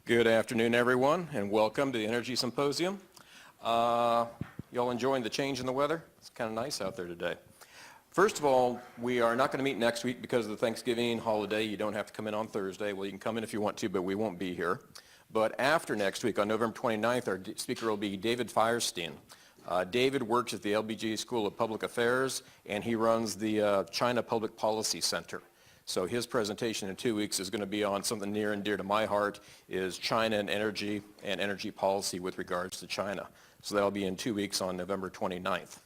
Good afternoon, everyone, and welcome to the Energy Symposium. Y'all enjoying the change in the weather? It's kind of nice out there today. First of all, we are not going to meet next week because of the Thanksgiving holiday. You don't have to come in on Thursday. Well, you can come in if you want to, but we won't be here. But after next week, on November 29th, our speaker will be David Firestein. David works at the LBJ School of Public Affairs, and he runs the China Public Policy Center. So his presentation in 2 weeks is going to be on something near and dear to my heart, is China and energy policy with regards to China. So that'll be in 2 weeks on November 29th.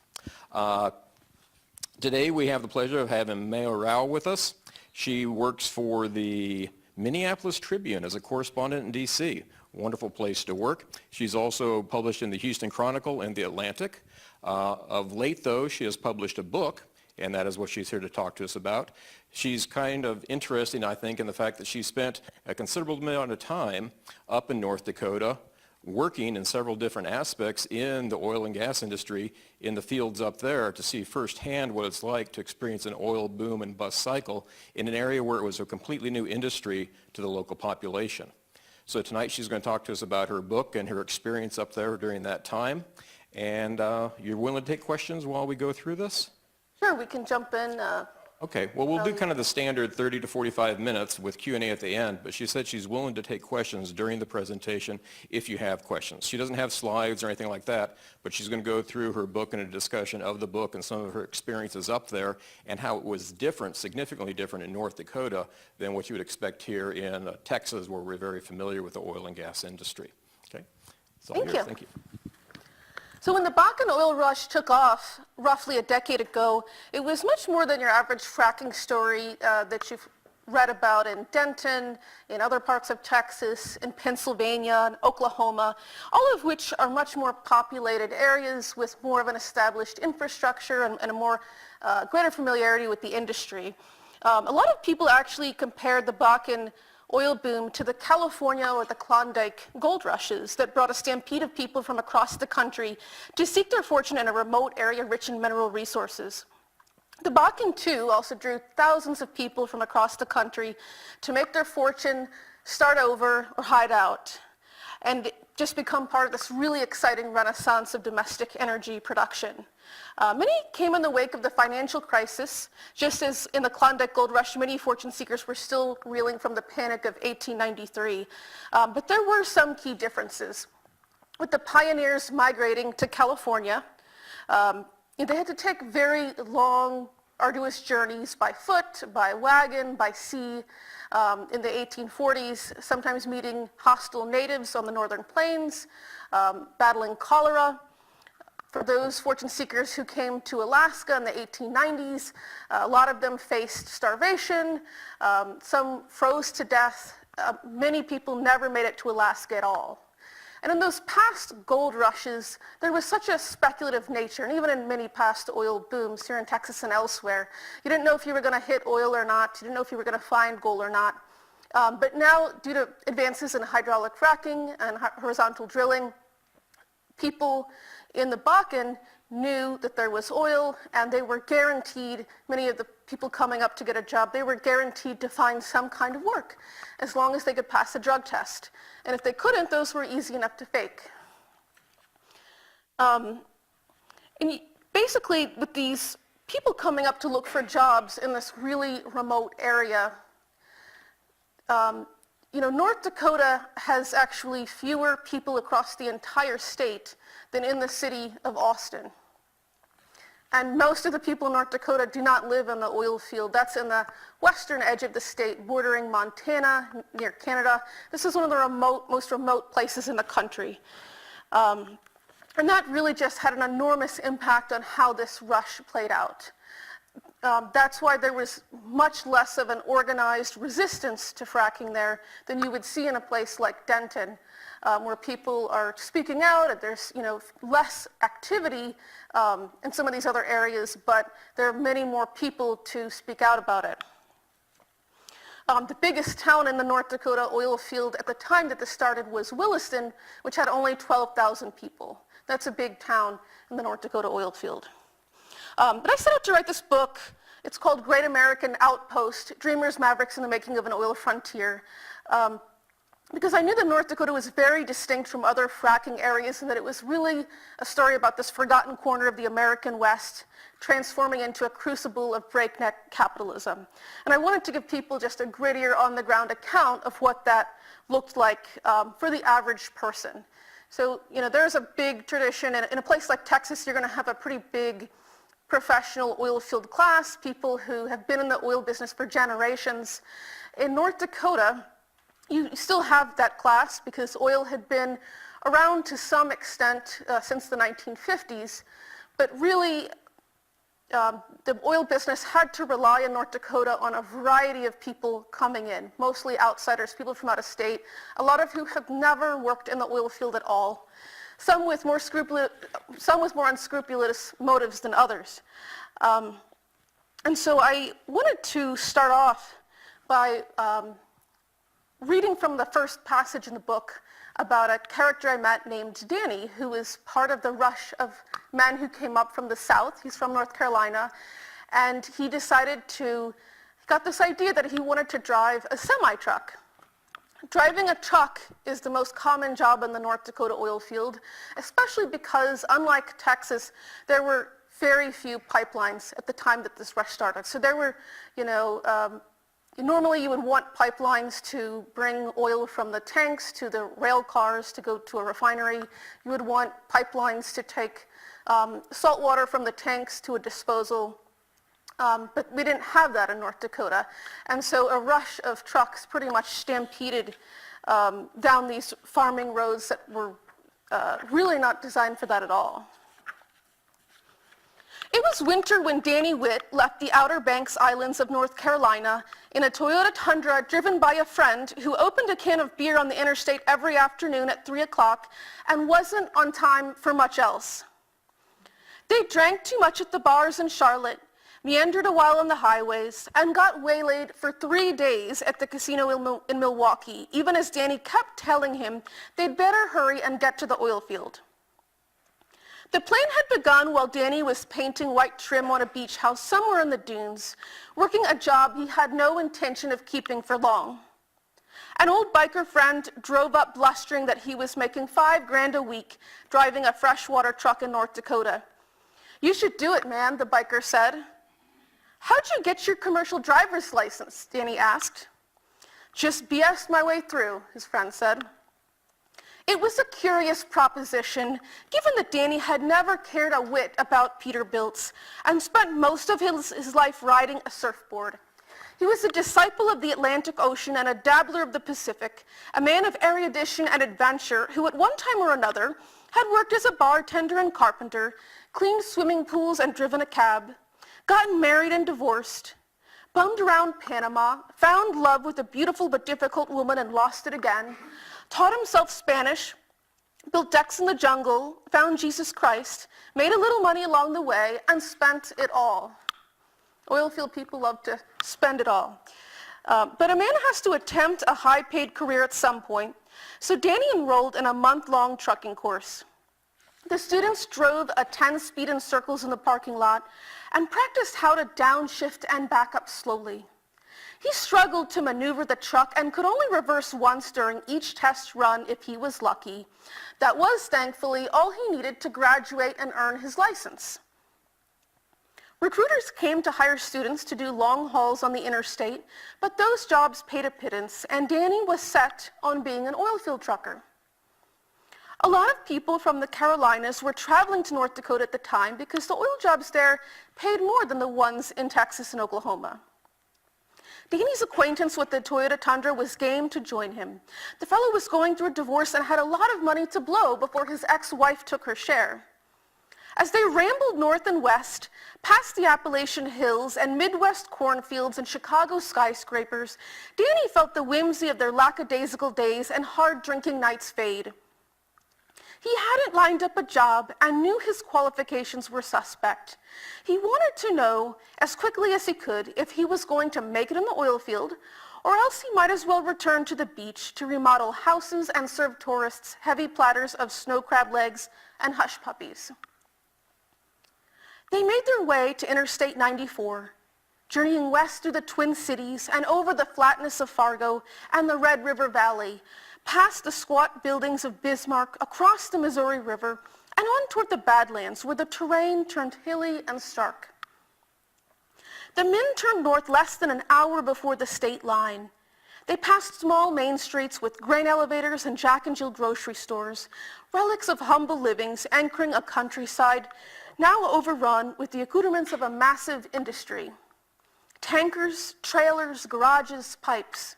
Today we have the pleasure of having Meo Rao with us. She works for the Minneapolis Tribune as a correspondent in D.C. Wonderful place to work. She's also published in the Houston Chronicle and the Atlantic. Of late, though, she has published a book, and that is what she's here to talk to us about. She's kind of interesting, I think, in the fact that she spent a considerable amount of time up in North Dakota working in several different aspects in the oil and gas industry in the fields up there to see firsthand what it's like to experience an oil boom and bust cycle in an area where it was a completely new industry to the local population. So tonight she's going to talk to us about her book and her experience up there during that time. And you're willing to take questions while we go through this? Sure, we can jump in. Okay, well, we'll do kind of the standard 30 to 45 minutes with Q&A at the end, but she said she's willing to take questions during the presentation if you have questions. She doesn't have slides or anything like that, but she's going to go through her book and a discussion of the book and some of her experiences up there and how it was different, significantly different in North Dakota than what you would expect here in Texas, where we're very familiar with the oil and gas industry. Okay, so Thank you. Thank you. So when the Bakken Oil Rush took off roughly a decade ago, it was much more than your average fracking story that you've read about in Denton, in other parts of Texas, in Pennsylvania, and Oklahoma, all of which are much more populated areas with more of an established infrastructure and a more greater familiarity with the industry. A lot of people actually compared the Bakken oil boom to the California or the Klondike gold rushes that brought a stampede of people from across the country to seek their fortune in a remote area rich in mineral resources. The Bakken, too, also drew thousands of people from across the country to make their fortune, start over, or hide out, and just become part of this really exciting renaissance of domestic energy production. Many came in the wake of the financial crisis. Just as in the Klondike Gold Rush, many fortune seekers were still reeling from the panic of 1893. But there were some key differences. With the pioneers migrating to California, they had to take very long, arduous journeys by foot, by wagon, by sea. In the 1840s, sometimes meeting hostile natives on the northern plains, battling cholera. For those fortune seekers who came to Alaska in the 1890s, a lot of them faced starvation, some froze to death. Many people never made it to Alaska at all. And in those past gold rushes, there was such a speculative nature, and even in many past oil booms here in Texas and elsewhere, you didn't know if you were going to hit oil or not, you didn't know if you were going to find gold or not. But now, due to advances in hydraulic fracking and horizontal drilling, people in the Bakken knew that there was oil, and they were guaranteed, many of the people coming up to get a job, they were guaranteed to find some kind of work as long as they could pass a drug test. And if they couldn't, those were easy enough to fake. Basically, with these people coming up to look for jobs in this really remote area, North Dakota has actually fewer people across the entire state than in the city of Austin. And most of the people in North Dakota do not live in the oil field. That's in the western edge of the state, bordering Montana, near Canada. This is one of the most remote places in the country. And that really just had an enormous impact on how this rush played out. That's why there was much less of an organized resistance to fracking there than you would see in a place like Denton, where people are speaking out, and there's less activity in some of these other areas, but there are many more people to speak out about it. The biggest town in the North Dakota oil field at the time that this started was Williston, which had only 12,000 people. That's a big town in the North Dakota oil field. But I set out to write this book. It's called Great American Outpost, Dreamers, Mavericks, and the Making of an Oil Frontier. because I knew that North Dakota was very distinct from other fracking areas and that it was really a story about this forgotten corner of the American West transforming into a crucible of breakneck capitalism. And I wanted to give people just a grittier on-the-ground account of what that looked like for the average person. So, there's a big tradition. In a place like Texas, you're going to have a pretty big professional oil field class, people who have been in the oil business for generations. In North Dakota, you still have that class because oil had been around to some extent since the 1950s, but really the oil business had to rely in North Dakota on a variety of people coming in, mostly outsiders, people from out of state, a lot of who have never worked in the oil field at all, some with more unscrupulous motives than others. And so I wanted to start off by reading from the first passage in the book about a character I met named Danny, who was part of the rush of men who came up from the South. He's from North Carolina, and he got this idea that he wanted to drive a semi-truck. Driving a truck is the most common job in the North Dakota oil field, especially because, unlike Texas, there were very few pipelines at the time that this rush started. So there were, normally you would want pipelines to bring oil from the tanks to the rail cars to go to a refinery. You would want pipelines to take salt water from the tanks to a disposal. But we didn't have that in North Dakota. And so a rush of trucks pretty much stampeded down these farming roads that were really not designed for that at all. It was winter when Danny Witt left the Outer Banks Islands of North Carolina in a Toyota Tundra driven by a friend who opened a can of beer on the interstate every afternoon at 3 o'clock and wasn't on time for much else. They drank too much at the bars in Charlotte, meandered a while on the highways, and got waylaid for 3 days at the casino in Milwaukee, even as Danny kept telling him they'd better hurry and get to the oil field. The plan had begun while Danny was painting white trim on a beach house somewhere in the dunes, working a job he had no intention of keeping for long. An old biker friend drove up blustering that he was making $5,000 a week driving a freshwater truck in North Dakota. "You should do it, man," the biker said. "How'd you get your commercial driver's license?" Danny asked. "Just BS'd my way through," his friend said. It was a curious proposition, given that Danny had never cared a whit about Peterbilts and spent most of his life riding a surfboard. He was a disciple of the Atlantic Ocean and a dabbler of the Pacific, a man of erudition and adventure who at one time or another had worked as a bartender and carpenter, cleaned swimming pools and driven a cab, gotten married and divorced, bummed around Panama, found love with a beautiful but difficult woman and lost it again, taught himself Spanish, built decks in the jungle, found Jesus Christ, made a little money along the way, and spent it all. Oilfield people love to spend it all. But a man has to attempt a high-paid career at some point, so Danny enrolled in a month-long trucking course. The students drove a 10-speed in circles in the parking lot and practiced how to downshift and back up slowly. He struggled to maneuver the truck and could only reverse once during each test run if he was lucky. That was, thankfully, all he needed to graduate and earn his license. Recruiters came to hire students to do long hauls on the interstate, but those jobs paid a pittance, and Danny was set on being an oilfield trucker. A lot of people from the Carolinas were traveling to North Dakota at the time because the oil jobs there paid more than the ones in Texas and Oklahoma. Danny's acquaintance with the Toyota Tundra was game to join him. The fellow was going through a divorce and had a lot of money to blow before his ex-wife took her share. As they rambled north and west, past the Appalachian Hills and Midwest cornfields and Chicago skyscrapers, Danny felt the whimsy of their lackadaisical days and hard-drinking nights fade. He hadn't lined up a job and knew his qualifications were suspect. He wanted to know, as quickly as he could, if he was going to make it in the oil field, or else he might as well return to the beach to remodel houses and serve tourists heavy platters of snow crab legs and hush puppies. They made their way to Interstate 94, journeying west through the Twin Cities and over the flatness of Fargo and the Red River Valley, past the squat buildings of Bismarck, across the Missouri River, and on toward the Badlands, where the terrain turned hilly and stark. The men turned north less than an hour before the state line. They passed small main streets with grain elevators and Jack and Jill grocery stores, relics of humble livings anchoring a countryside now overrun with the accoutrements of a massive industry. Tankers, trailers, garages, pipes.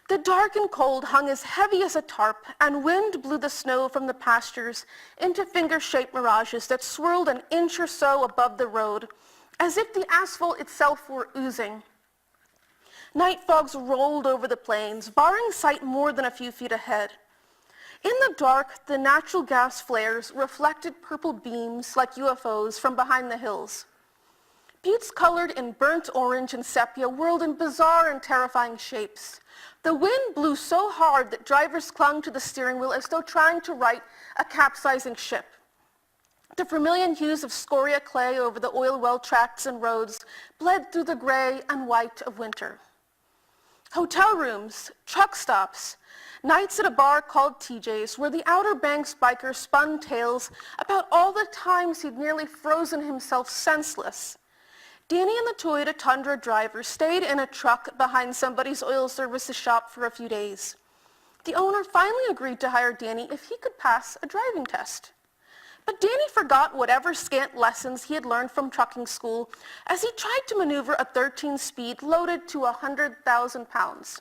The dark and cold hung as heavy as a tarp, and wind blew the snow from the pastures into finger-shaped mirages that swirled an inch or so above the road, as if the asphalt itself were oozing. Night fogs rolled over the plains, barring sight more than a few feet ahead. In the dark, the natural gas flares reflected purple beams like UFOs from behind the hills. Buttes colored in burnt orange and sepia whirled in bizarre and terrifying shapes. The wind blew so hard that drivers clung to the steering wheel as though trying to right a capsizing ship. The vermilion hues of scoria clay over the oil well tracts and roads bled through the gray and white of winter. Hotel rooms, truck stops, nights at a bar called TJ's, where the Outer Banks biker spun tales about all the times he'd nearly frozen himself senseless. Danny and the Toyota Tundra driver stayed in a truck behind somebody's oil services shop for a few days. The owner finally agreed to hire Danny if he could pass a driving test. But Danny forgot whatever scant lessons he had learned from trucking school as he tried to maneuver a 13-speed loaded to 100,000 pounds.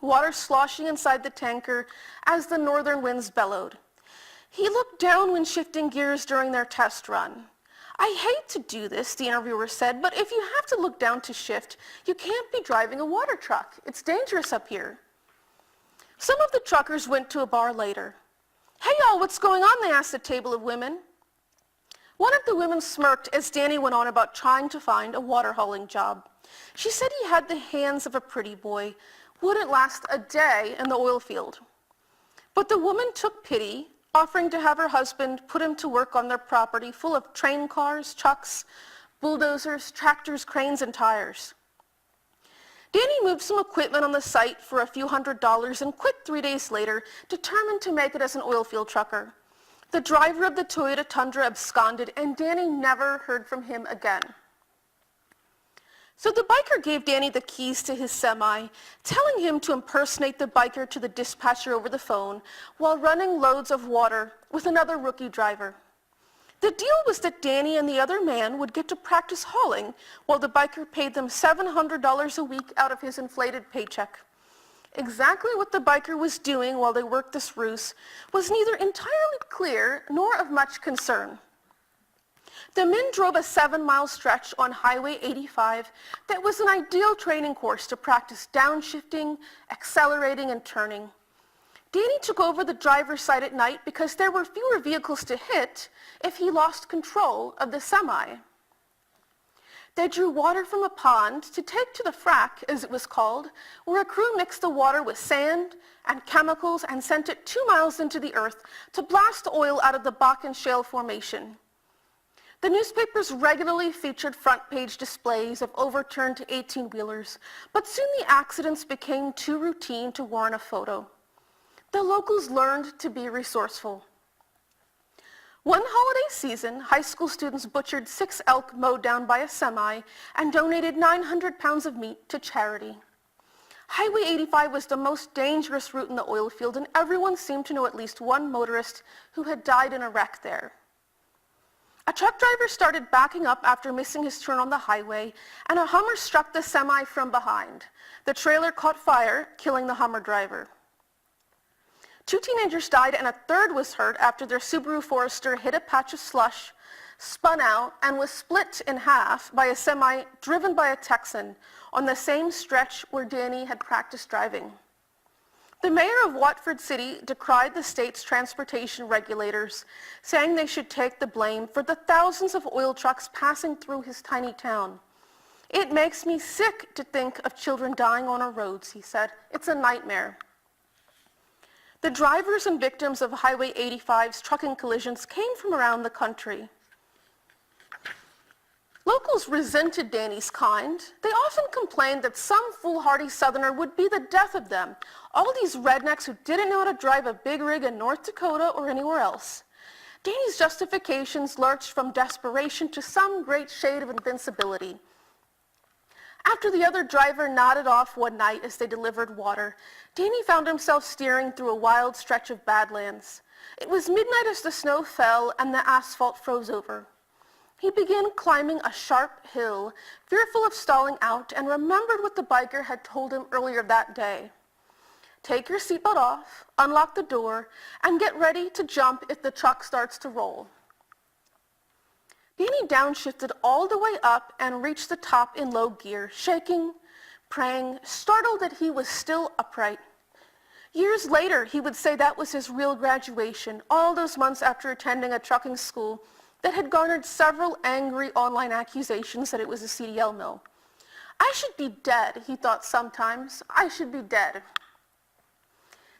Water sloshing inside the tanker as the northern winds bellowed. He looked down when shifting gears during their test run. "I hate to do this," the interviewer said, "but if you have to look down to shift, you can't be driving a water truck. It's dangerous up here." Some of the truckers went to a bar later. "Hey y'all, what's going on?" they asked a table of women. One of the women smirked as Danny went on about trying to find a water hauling job. She said he had the hands of a pretty boy, wouldn't last a day in the oil field. But the woman took pity, offering to have her husband put him to work on their property full of train cars, trucks, bulldozers, tractors, cranes, and tires. Danny moved some equipment on the site for a few $100s and quit 3 days later, determined to make it as an oil field trucker. The driver of the Toyota Tundra absconded, and Danny never heard from him again. So the biker gave Danny the keys to his semi, telling him to impersonate the biker to the dispatcher over the phone while running loads of water with another rookie driver. The deal was that Danny and the other man would get to practice hauling while the biker paid them $700 a week out of his inflated paycheck. Exactly what the biker was doing while they worked this ruse was neither entirely clear nor of much concern. The men drove a 7-mile stretch on Highway 85 that was an ideal training course to practice downshifting, accelerating, and turning. Danny took over the driver's side at night because there were fewer vehicles to hit if he lost control of the semi. They drew water from a pond to take to the frack, as it was called, where a crew mixed the water with sand and chemicals and sent it 2 miles into the earth to blast oil out of the Bakken Shale Formation. The newspapers regularly featured front-page displays of overturned 18-wheelers, but soon the accidents became too routine to warrant a photo. The locals learned to be resourceful. One holiday season, high school students butchered 6 elk mowed down by a semi and donated 900 pounds of meat to charity. Highway 85 was the most dangerous route in the oil field, and everyone seemed to know at least one motorist who had died in a wreck there. A truck driver started backing up after missing his turn on the highway, and a Hummer struck the semi from behind. The trailer caught fire, killing the Hummer driver. 2 teenagers died, and a third was hurt after their Subaru Forester hit a patch of slush, spun out, and was split in half by a semi driven by a Texan on the same stretch where Danny had practiced driving. The mayor of Watford City decried the state's transportation regulators, saying they should take the blame for the thousands of oil trucks passing through his tiny town. "It makes me sick to think of children dying on our roads," he said. "It's a nightmare." The drivers and victims of Highway 85's trucking collisions came from around the country. Locals resented Danny's kind. They often complained that some foolhardy Southerner would be the death of them, all these rednecks who didn't know how to drive a big rig in North Dakota or anywhere else. Danny's justifications lurched from desperation to some great shade of invincibility. After the other driver nodded off one night as they delivered water, Danny found himself steering through a wild stretch of badlands. It was midnight as the snow fell and the asphalt froze over. He began climbing a sharp hill, fearful of stalling out, and remembered what the biker had told him earlier that day. Take your seatbelt off, unlock the door, and get ready to jump if the truck starts to roll. Danny downshifted all the way up and reached the top in low gear, shaking, praying, startled that he was still upright. Years later, he would say that was his real graduation, all those months after attending a trucking school that had garnered several angry online accusations that it was a CDL mill. I should be dead, he thought sometimes. I should be dead.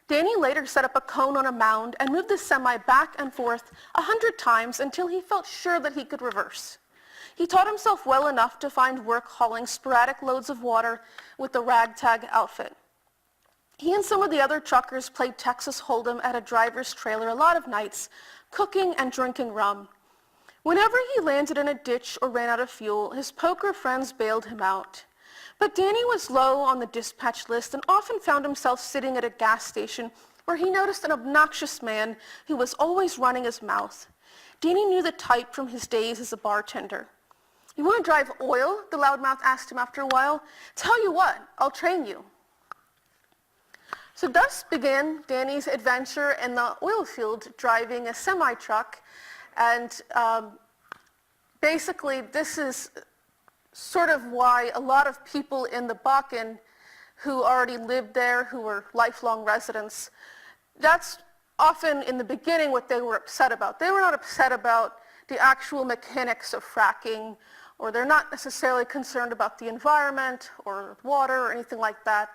Danny later set up a cone on a mound and moved the semi back and forth 100 times until he felt sure that he could reverse. He taught himself well enough to find work hauling sporadic loads of water with the ragtag outfit. He and some of the other truckers played Texas Hold'em at a driver's trailer a lot of nights, cooking and drinking rum. Whenever he landed in a ditch or ran out of fuel, his poker friends bailed him out. But Danny was low on the dispatch list and often found himself sitting at a gas station where he noticed an obnoxious man who was always running his mouth. Danny knew the type from his days as a bartender. "You want to drive oil?" the loudmouth asked him after a while. "Tell you what, I'll train you." So thus began Danny's adventure in the oil field, driving a semi-truck. And basically, this is sort of why a lot of people in the Bakken who already lived there, who were lifelong residents, that's often in the beginning what they were upset about. They were not upset about the actual mechanics of fracking, or they're not necessarily concerned about the environment or water or anything like that.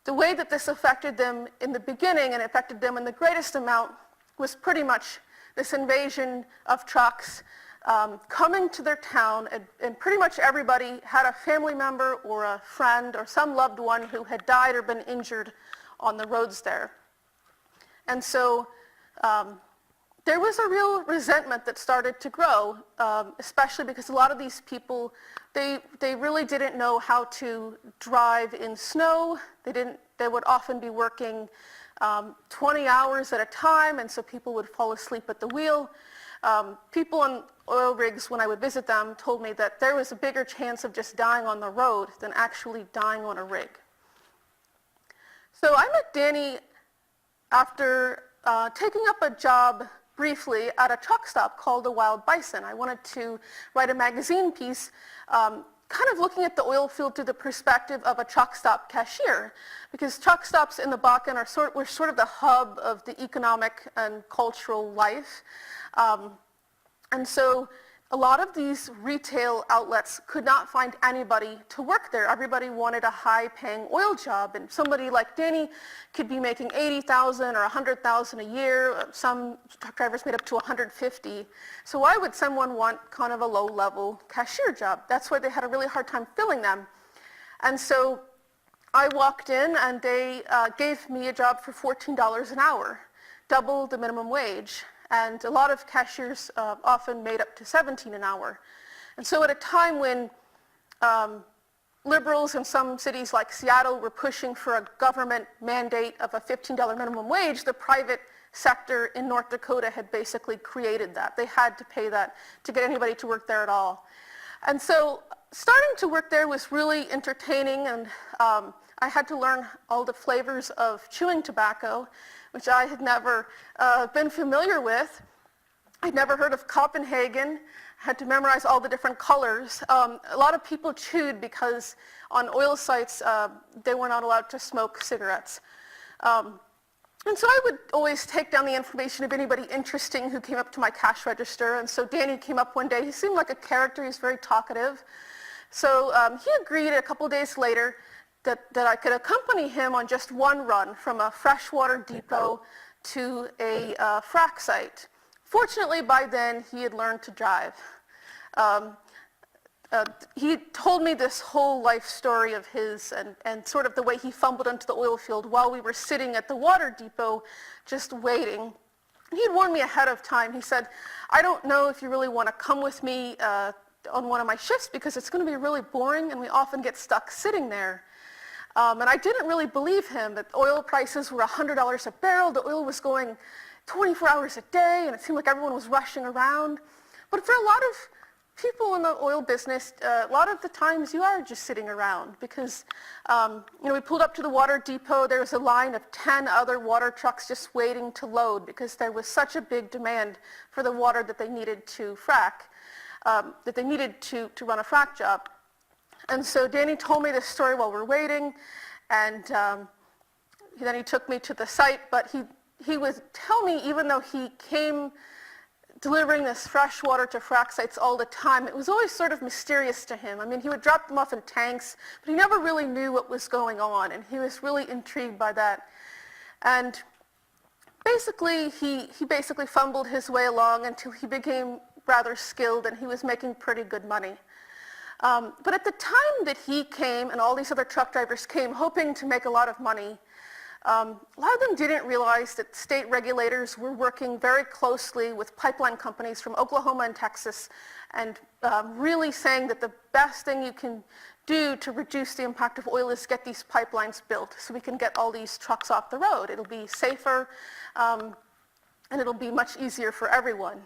The way that this affected them in the beginning and affected them in the greatest amount was pretty much this invasion of trucks coming to their town, and pretty much everybody had a family member or a friend or some loved one who had died or been injured on the roads there. And so there was a real resentment that started to grow, especially because a lot of these people, they really didn't know how to drive in snow. They would often be working 20 hours at a time, and so people would fall asleep at the wheel. People on oil rigs, when I would visit them, told me that there was a bigger chance of just dying on the road than actually dying on a rig. So I met Danny after taking up a job briefly at a truck stop called the Wild Bison. I wanted to write a magazine piece kind of looking at the oil field through the perspective of a truck stop cashier, because truck stops in the Bakken were sort of the hub of the economic and cultural life. And so a lot of these retail outlets could not find anybody to work there. Everybody wanted a high-paying oil job, and somebody like Danny could be making $80,000 or $100,000 a year. Some truck drivers made up to $150,000. So why would someone want kind of a low-level cashier job? That's why they had a really hard time filling them. And so I walked in, and they gave me a job for $14 an hour, double the minimum wage. And a lot of cashiers often made up to $17 an hour. And so at a time when liberals in some cities like Seattle were pushing for a government mandate of a $15 minimum wage, the private sector in North Dakota had basically created that. They had to pay that to get anybody to work there at all. And so starting to work there was really entertaining, and I had to learn all the flavors of chewing tobacco, which I had never been familiar with. I'd never heard of Copenhagen. I had to memorize all the different colors. A lot of people chewed because on oil sites, they were not allowed to smoke cigarettes. And so I would always take down the information of anybody interesting who came up to my cash register. And so Danny came up one day. He seemed like a character. He was very talkative. So he agreed a couple days later that I could accompany him on just one run from a freshwater depot to a frack site. Fortunately, by then, he had learned to drive. he told me this whole life story of his and sort of the way he fumbled into the oil field while we were sitting at the water depot just waiting. He'd warned me ahead of time. He said, I don't know if you really want to come with me on one of my shifts because it's going to be really boring and we often get stuck sitting there. And I didn't really believe him that oil prices were $100 a barrel. The oil was going 24 hours a day and it seemed like everyone was rushing around. But for a lot of people in the oil business, a lot of the times you are just sitting around because, we pulled up to the water depot. There was a line of 10 other water trucks just waiting to load because there was such a big demand for the water that they needed to frack, that they needed to run a frack job. And so Danny told me this story while we're waiting, and then he took me to the site, but he would tell me even though he came delivering this fresh water to frack sites all the time, it was always sort of mysterious to him. I mean, he would drop them off in tanks, but he never really knew what was going on, and he was really intrigued by that. And basically, he basically fumbled his way along until he became rather skilled, and he was making pretty good money. But at the time that he came, and all these other truck drivers came hoping to make a lot of money, a lot of them didn't realize that state regulators were working very closely with pipeline companies from Oklahoma and Texas and really saying that the best thing you can do to reduce the impact of oil is get these pipelines built so we can get all these trucks off the road. It'll be safer and it'll be much easier for everyone.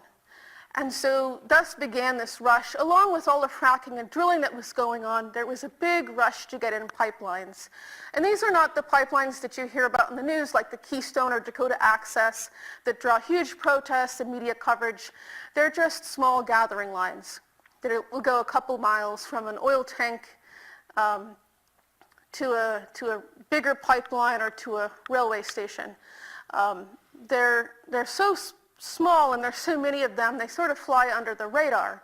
And so thus began this rush. Along with all the fracking and drilling that was going on, there was a big rush to get in pipelines. And these are not the pipelines that you hear about in the news, like the Keystone or Dakota Access, that draw huge protests and media coverage. They're just small gathering lines that will go a couple miles from an oil tank to a bigger pipeline or to a railway station. They're so small, and there's so many of them, they sort of fly under the radar.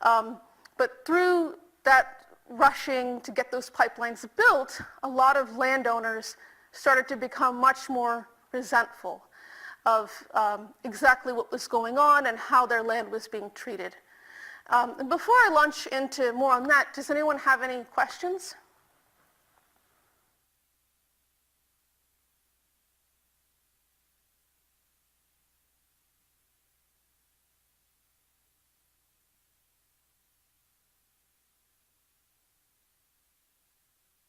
But through that rushing to get those pipelines built, a lot of landowners started to become much more resentful of exactly what was going on and how their land was being treated. And before I launch into more on that, does anyone have any questions?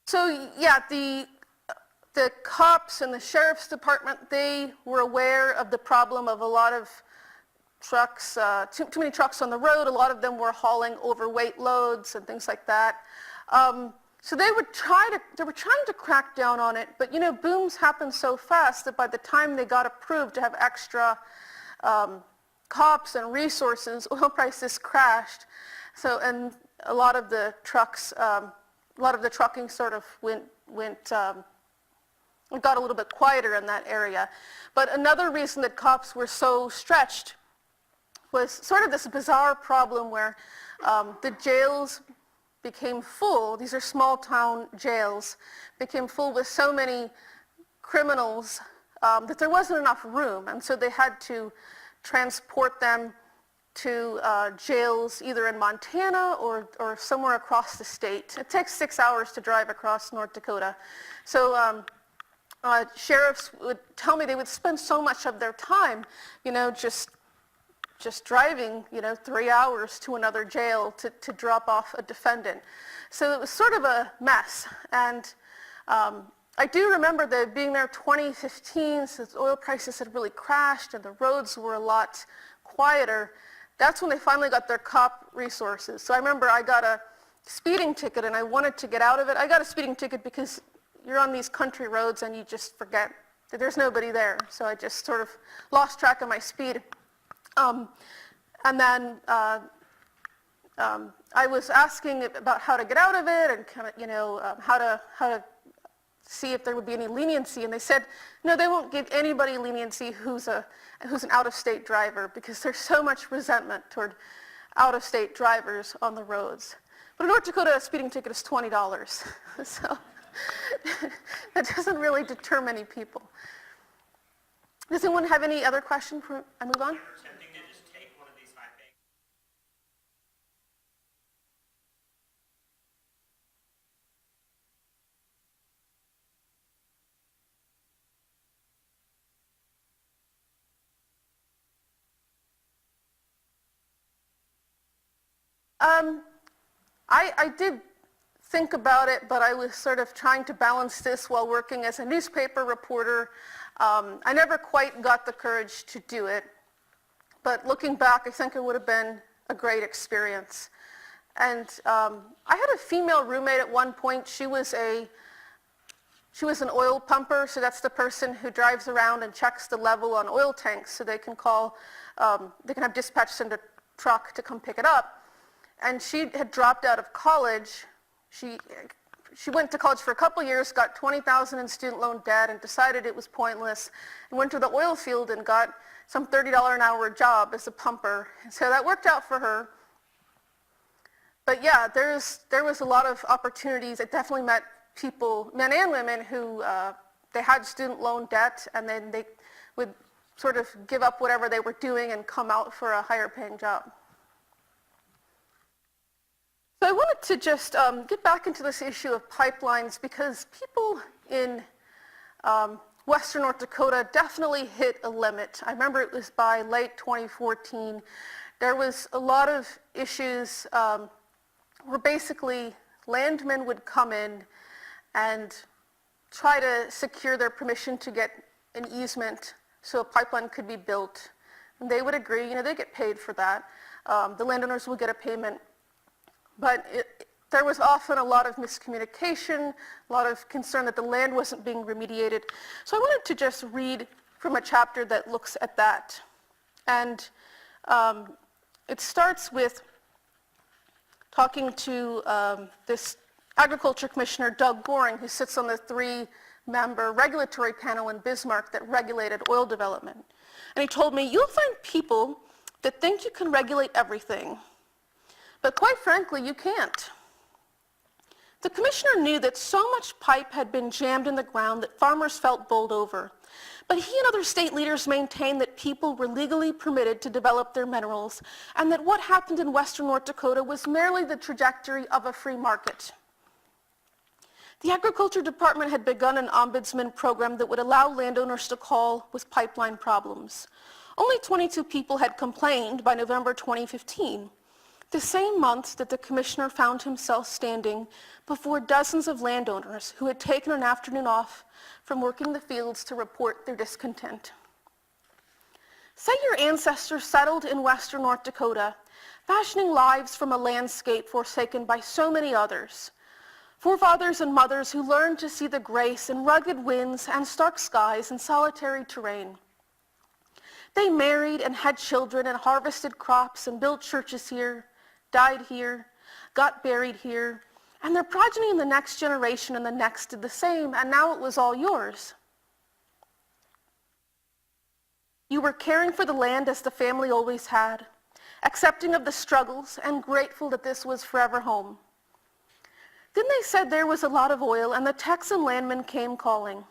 So yeah, the cops and the sheriff's department, they were aware of the problem of a lot of trucks, too many trucks on the road. A lot of them were hauling overweight loads and things like that. So they were trying to crack down on it, but booms happen so fast that by the time they got approved to have extra cops and resources, oil prices crashed. So, and a lot of the trucks, a lot of the trucking sort of it got a little bit quieter in that area. But another reason that cops were so stretched was sort of this bizarre problem where the jails became full. These are small town jails, became full with so many criminals that there wasn't enough room. And so they had to transport them to jails either in Montana or somewhere across the state. It takes 6 hours to drive across North Dakota. So sheriffs would tell me they would spend so much of their time, just driving, 3 hours to another jail to drop off a defendant. So it was sort of a mess. And I do remember being there 2015, since oil prices had really crashed and the roads were a lot quieter. That's when they finally got their cop resources. So I remember I got a speeding ticket and I wanted to get out of it. I got a speeding ticket because you're on these country roads and you just forget that there's nobody there. So I just sort of lost track of my speed. And then I was asking about how to get out of it and kind of, how to see if there would be any leniency, and they said, no, they won't give anybody leniency who's an out-of-state driver because there's so much resentment toward out-of-state drivers on the roads. But in North Dakota, a speeding ticket is $20, so that doesn't really deter many people. Does anyone have any other question before I move on? I did think about it, but I was sort of trying to balance this while working as a newspaper reporter. I never quite got the courage to do it, but looking back, I think it would have been a great experience. And I had a female roommate at one point. She was an oil pumper, so that's the person who drives around and checks the level on oil tanks so they can have dispatch send a truck to come pick it up. And she had dropped out of college. She went to college for a couple years, got $20,000 in student loan debt, and decided it was pointless, and went to the oil field and got some $30 an hour job as a pumper. And so that worked out for her. But yeah, there was a lot of opportunities. I definitely met people, men and women, who they had student loan debt, and then they would sort of give up whatever they were doing and come out for a higher paying job. So I wanted to just get back into this issue of pipelines, because people in western North Dakota definitely hit a limit. I remember it was by late 2014. There was a lot of issues where basically landmen would come in and try to secure their permission to get an easement so a pipeline could be built. And they would agree, they get paid for that. The landowners would get a payment. But there was often a lot of miscommunication, a lot of concern that the land wasn't being remediated. So I wanted to just read from a chapter that looks at that. And it starts with talking to this agriculture commissioner, Doug Goring, who sits on the 3-member regulatory panel in Bismarck that regulated oil development. And he told me, you'll find people that think you can regulate everything. But quite frankly, you can't. The commissioner knew that so much pipe had been jammed in the ground that farmers felt bowled over. But he and other state leaders maintained that people were legally permitted to develop their minerals, and that what happened in western North Dakota was merely the trajectory of a free market. The Agriculture Department had begun an ombudsman program that would allow landowners to call with pipeline problems. Only 22 people had complained by November 2015. The same month that the commissioner found himself standing before dozens of landowners who had taken an afternoon off from working the fields to report their discontent. Say your ancestors settled in western North Dakota, fashioning lives from a landscape forsaken by so many others. Forefathers and mothers who learned to see the grace in rugged winds and stark skies and solitary terrain. They married and had children and harvested crops and built churches here, died here, got buried here, and their progeny in the next generation and the next did the same, and now it was all yours. You were caring for the land as the family always had, accepting of the struggles and grateful that this was forever home. Then they said there was a lot of oil, and the Texan landmen came calling.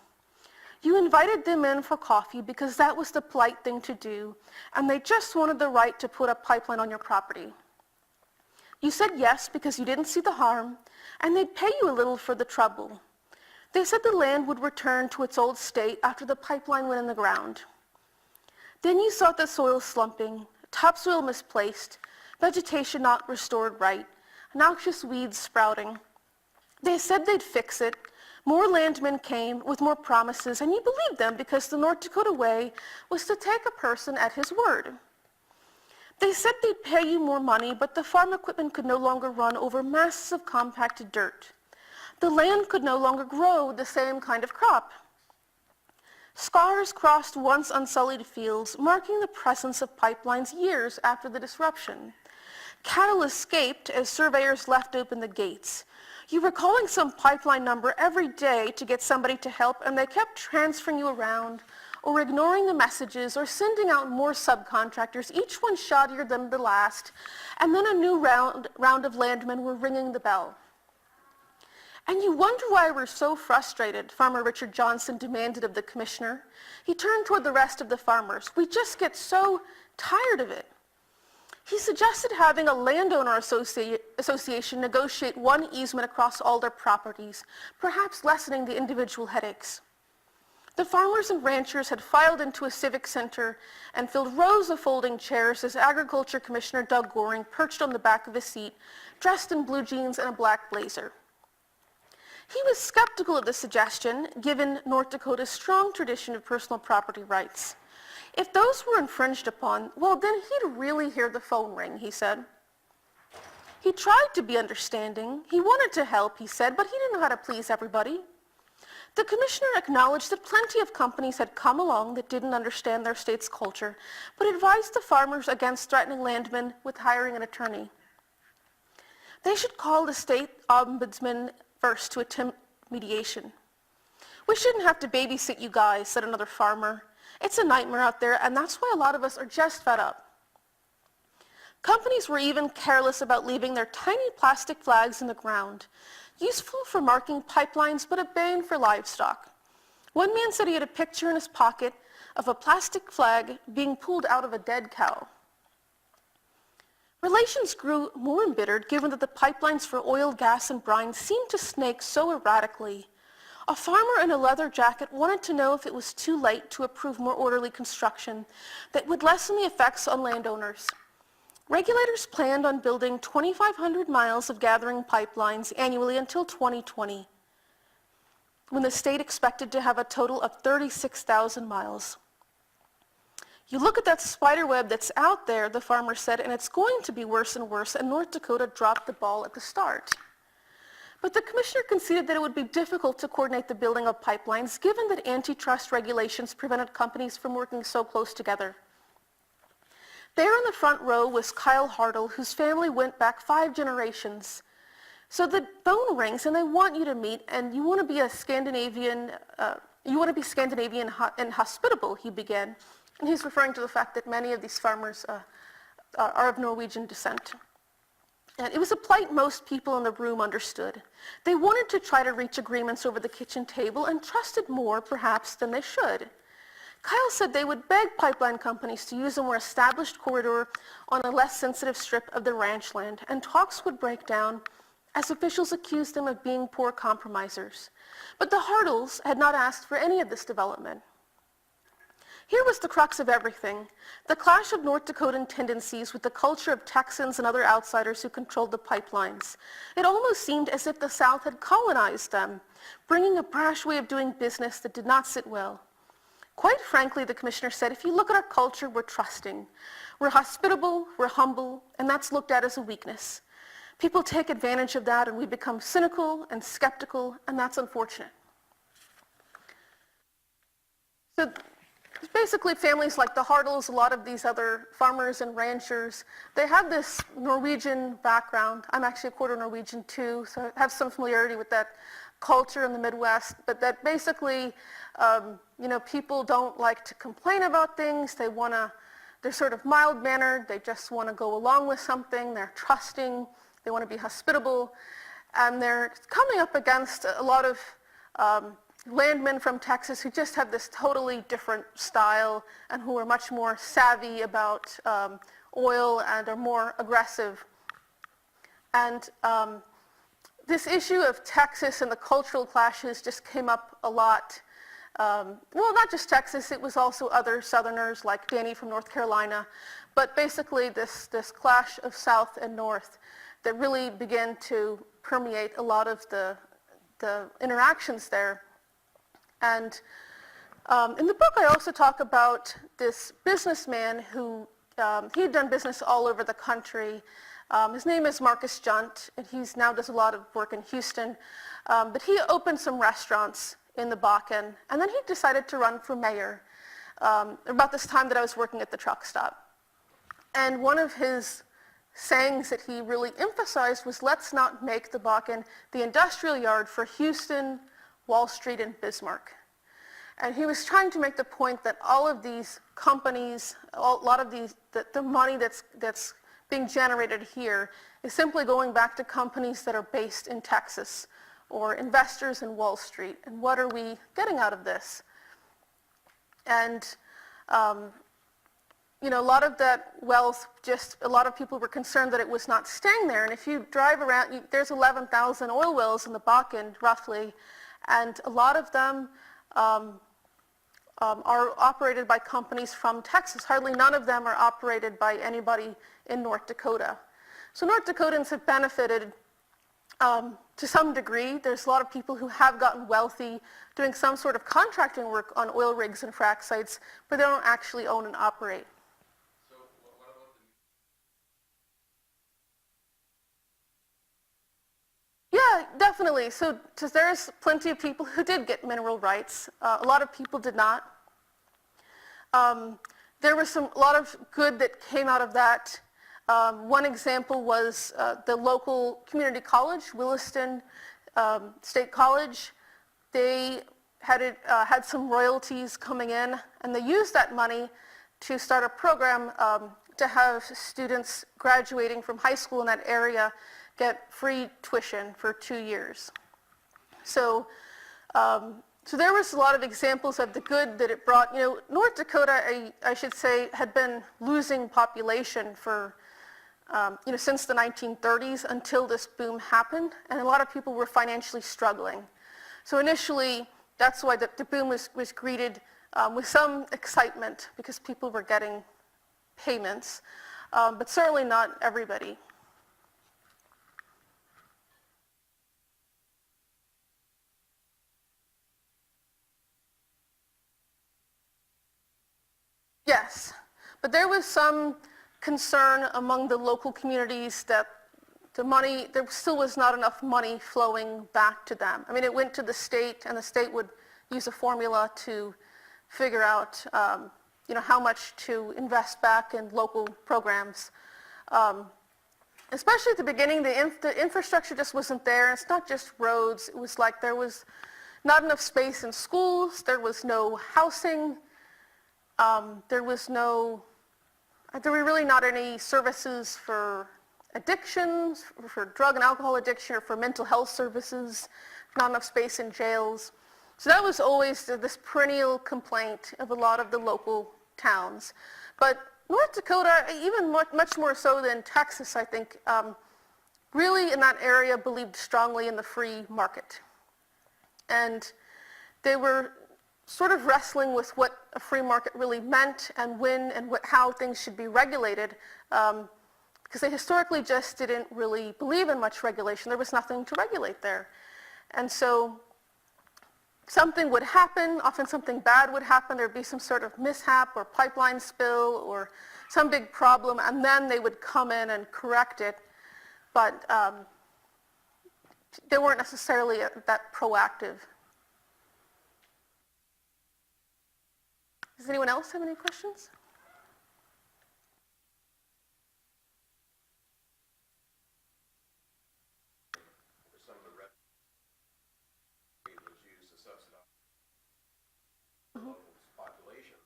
You invited them in for coffee because that was the polite thing to do, and they just wanted the right to put a pipeline on your property. You said yes because you didn't see the harm, and they'd pay you a little for the trouble. They said the land would return to its old state after the pipeline went in the ground. Then you saw the soil slumping, topsoil misplaced, vegetation not restored right, noxious weeds sprouting. They said they'd fix it. More landmen came with more promises, and you believed them because the North Dakota way was to take a person at his word. They said they'd pay you more money, but the farm equipment could no longer run over masses of compacted dirt. The land could no longer grow the same kind of crop. Scars crossed once unsullied fields, marking the presence of pipelines years after the disruption. Cattle escaped as surveyors left open the gates. You were calling some pipeline number every day to get somebody to help, and they kept transferring you around, or ignoring the messages, or sending out more subcontractors, each one shoddier than the last, and then a new round of landmen were ringing the bell. And you wonder why we're so frustrated, Farmer Richard Johnson demanded of the commissioner. He turned toward the rest of the farmers. We just get so tired of it. He suggested having a landowner association negotiate one easement across all their properties, perhaps lessening the individual headaches. The farmers and ranchers had filed into a civic center and filled rows of folding chairs as Agriculture Commissioner Doug Goring perched on the back of his seat, dressed in blue jeans and a black blazer. He was skeptical of the suggestion, given North Dakota's strong tradition of personal property rights. If those were infringed upon, well, then he'd really hear the phone ring, he said. He tried to be understanding. He wanted to help, he said, but he didn't know how to please everybody. The commissioner acknowledged that plenty of companies had come along that didn't understand their state's culture, but advised the farmers against threatening landmen with hiring an attorney. They should call the state ombudsman first to attempt mediation. We shouldn't have to babysit you guys, said another farmer. It's a nightmare out there, and that's why a lot of us are just fed up. Companies were even careless about leaving their tiny plastic flags in the ground, useful for marking pipelines, but a bane for livestock. One man said he had a picture in his pocket of a plastic flag being pulled out of a dead cow. Relations grew more embittered given that the pipelines for oil, gas, and brine seemed to snake so erratically. A farmer in a leather jacket wanted to know if it was too late to approve more orderly construction that would lessen the effects on landowners. Regulators planned on building 2,500 miles of gathering pipelines annually until 2020, when the state expected to have a total of 36,000 miles. You look at that spider web that's out there, the farmer said, and it's going to be worse and worse, and North Dakota dropped the ball at the start. But the commissioner conceded that it would be difficult to coordinate the building of pipelines, given that antitrust regulations prevented companies from working so close together. There in the front row was Kyle Hartle, whose family went back 5 generations. So the phone rings, and they want you to meet, and you want to be Scandinavian and hospitable, he began. And he's referring to the fact that many of these farmers are of Norwegian descent. And it was a plight most people in the room understood. They wanted to try to reach agreements over the kitchen table and trusted more, perhaps, than they should. Kyle said they would beg pipeline companies to use a more established corridor on a less sensitive strip of the ranch land, and talks would break down as officials accused them of being poor compromisers. But the Hartles had not asked for any of this development. Here was the crux of everything, the clash of North Dakotan tendencies with the culture of Texans and other outsiders who controlled the pipelines. It almost seemed as if the South had colonized them, bringing a brash way of doing business that did not sit well. Quite frankly, the commissioner said, if you look at our culture, we're trusting. We're hospitable, we're humble, and that's looked at as a weakness. People take advantage of that, and we become cynical and skeptical, and that's unfortunate. So basically, families like the Hartles, a lot of these other farmers and ranchers, they have this Norwegian background. I'm actually a quarter Norwegian too, so I have some familiarity with that culture in the Midwest, but that basically, people don't like to complain about things. They're sort of mild-mannered. They just want to go along with something. They're trusting. They want to be hospitable. And they're coming up against a lot of landmen from Texas who just have this totally different style and who are much more savvy about oil and are more aggressive. And this issue of Texas and the cultural clashes just came up a lot. Not just Texas, it was also other Southerners like Danny from North Carolina, but basically this clash of South and North that really began to permeate a lot of the interactions there. And in the book I also talk about this businessman who, he had done business all over the country. His name is Marcus Junt, and he now does a lot of work in Houston. But he opened some restaurants in the Bakken, and then he decided to run for mayor about this time that I was working at the truck stop. And one of his sayings that he really emphasized was, let's not make the Bakken the industrial yard for Houston, Wall Street, and Bismarck. And he was trying to make the point that all of these companies, a lot of the money that's being generated here is simply going back to companies that are based in Texas or investors in Wall Street. And what are we getting out of this? And a lot of that wealth, a lot of people were concerned that it was not staying there. And if you drive around, there's 11,000 oil wells in the Bakken, roughly, and a lot of them are operated by companies from Texas. Hardly none of them are operated by anybody in North Dakota. So North Dakotans have benefited to some degree. There's a lot of people who have gotten wealthy doing some sort of contracting work on oil rigs and frac sites, but they don't actually own and operate. So what about Yeah, definitely. So there's plenty of people who did get mineral rights. A lot of people did not. There was a lot of good that came out of that. One example was the local community college, Williston State College. They had some royalties coming in, and they used that money to start a program to have students graduating from high school in that area get free tuition for 2 years. So there was a lot of examples of the good that it brought. You know, North Dakota, I should say, had been losing population for since the 1930s until this boom happened, and a lot of people were financially struggling. So initially, that's why the boom was greeted with some excitement because people were getting payments, but certainly not everybody. Yes, but there was some concern among the local communities that there still was not enough money flowing back to them. I mean, it went to the state, and the state would use a formula to figure out, how much to invest back in local programs. Especially at the beginning, the infrastructure just wasn't there. It's not just roads. It was like there was not enough space in schools. There was no housing. There were really not any services for addictions, for drug and alcohol addiction, or for mental health services, not enough space in jails. So that was always this perennial complaint of a lot of the local towns. But North Dakota, even much more so than Texas, I think, really in that area believed strongly in the free market. And they were sort of wrestling with what a free market really meant and when and how things should be regulated, because they historically just didn't really believe in much regulation. There was nothing to regulate there. And so something would happen, often something bad would happen. There'd be some sort of mishap or pipeline spill or some big problem, and then they would come in and correct it. But they weren't necessarily that proactive. Does anyone else have any questions? some of the revenue was used to subsidize the local population?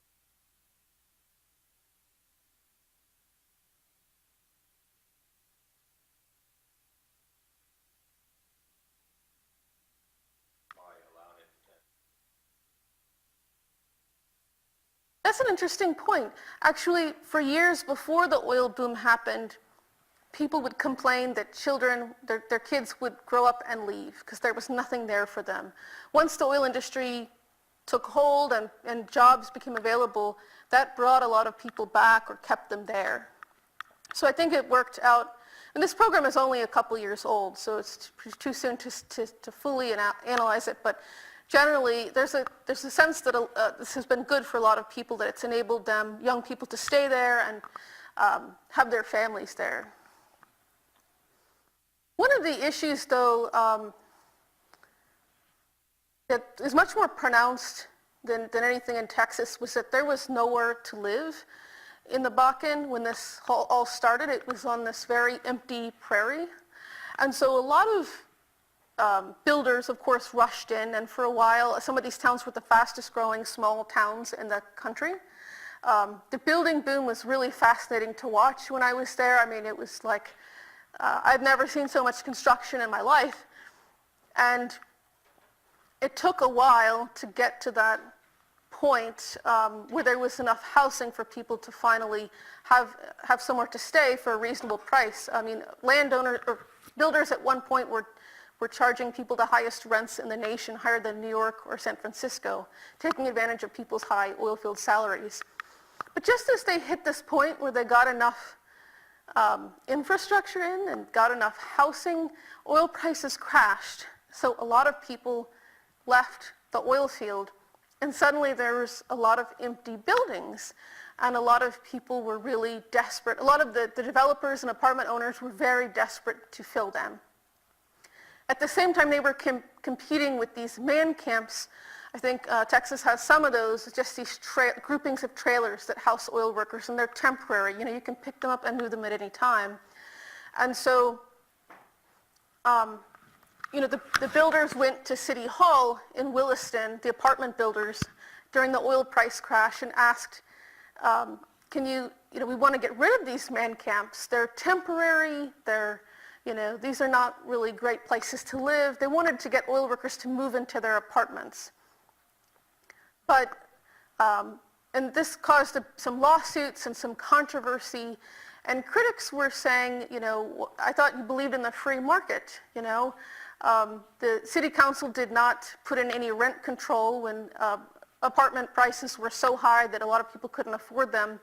That's an interesting point. Actually, for years before the oil boom happened, people would complain that their kids would grow up and leave because there was nothing there for them. Once the oil industry took hold and jobs became available, that brought a lot of people back or kept them there. So I think it worked out. And this program is only a couple years old, so it's too soon to fully analyze it. But generally, there's a sense that this has been good for a lot of people, that it's enabled them, young people, to stay there and have their families there. One of the issues, though, that is much more pronounced than anything in Texas was that there was nowhere to live in the Bakken when this all started. It was on this very empty prairie. And so a lot of builders, of course, rushed in, and for a while, some of these towns were the fastest growing small towns in the country. The building boom was really fascinating to watch when I was there. I mean, it was like, I'd never seen so much construction in my life. And it took a while to get to that point where there was enough housing for people to finally have somewhere to stay for a reasonable price. I mean, landowners or builders at one point were were charging people the highest rents in the nation, higher than New York or San Francisco, taking advantage of people's high oil field salaries. But just as they hit this point where they got enough infrastructure in and got enough housing, oil prices crashed. So a lot of people left the oil field, and suddenly there was a lot of empty buildings, and a lot of people were really desperate. A lot of the developers and apartment owners were very desperate to fill them. At the same time, they were competing with these man camps. I think Texas has some of those, just these groupings of trailers that house oil workers, and they're temporary. You know, you can pick them up and move them at any time. And so, you know, the builders went to City Hall in Williston, the apartment builders, during the oil price crash and asked, you know, we want to get rid of these man camps. They're temporary, you know, these are not really great places to live. They wanted to get oil workers to move into their apartments. But, and this caused some lawsuits and some controversy, and critics were saying, you know, I thought you believed in the free market, you know. The city council did not put in any rent control when apartment prices were so high that a lot of people couldn't afford them.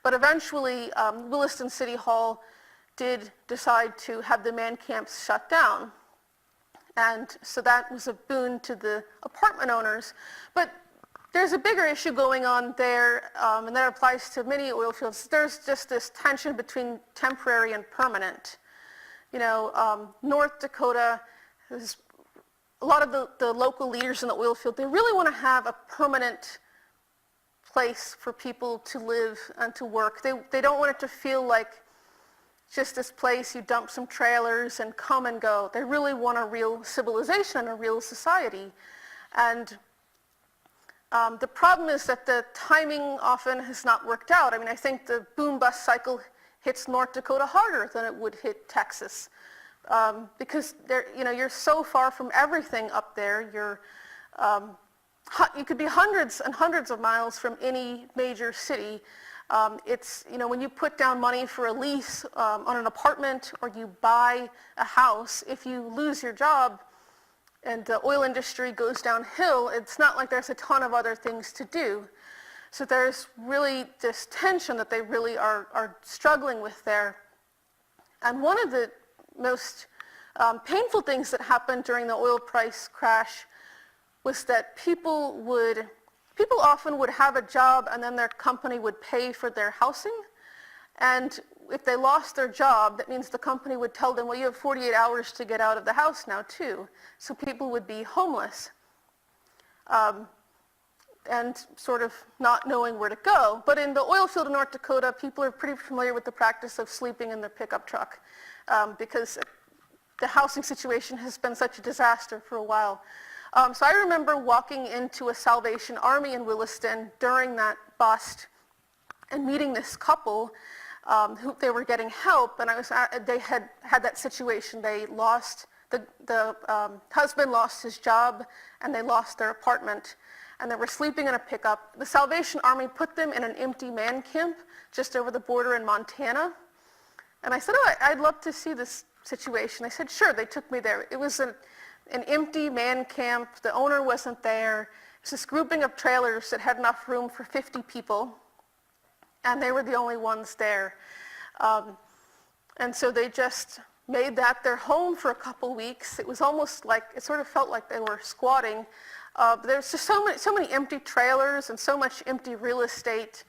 But eventually, Williston City Hall did decide to have the man camps shut down. And so that was a boon to the apartment owners. But there's a bigger issue going on there, and that applies to many oil fields. There's just this tension between temporary and permanent. You know, North Dakota, a lot of the local leaders in the oil field, they really want to have a permanent place for people to live and to work. They don't want it to feel like just this place you dump some trailers and come and go. They really want a real civilization and a real society. And the problem is that the timing often has not worked out. I mean, I think the boom-bust cycle hits North Dakota harder than it would hit Texas, because you know, you're so far from everything up there. You could be hundreds and hundreds of miles from any major city. It's, you know, when you put down money for a lease on an apartment or you buy a house, if you lose your job and the oil industry goes downhill, it's not like there's a ton of other things to do. So there's really this tension that they really are struggling with there. And one of the most painful things that happened during the oil price crash was that people often would have a job and then their company would pay for their housing. And if they lost their job, that means the company would tell them, well, you have 48 hours to get out of the house now too. So people would be homeless and sort of not knowing where to go. But in the oil field in North Dakota, people are pretty familiar with the practice of sleeping in their pickup truck because the housing situation has been such a disaster for a while. So I remember walking into a Salvation Army in Williston during that bust and meeting this couple who they were getting help, and they had that situation. They lost, the husband lost his job and they lost their apartment, and they were sleeping in a pickup. The Salvation Army put them in an empty man camp just over the border in Montana. And I said, oh, I'd love to see this situation. They said, sure. They took me there. It was an empty man camp. The owner wasn't there. It was this grouping of trailers that had enough room for 50 people, and they were the only ones there. And so they just made that their home for a couple weeks. It was almost like, it sort of felt like they were squatting. There's just so many empty trailers and so much empty real estate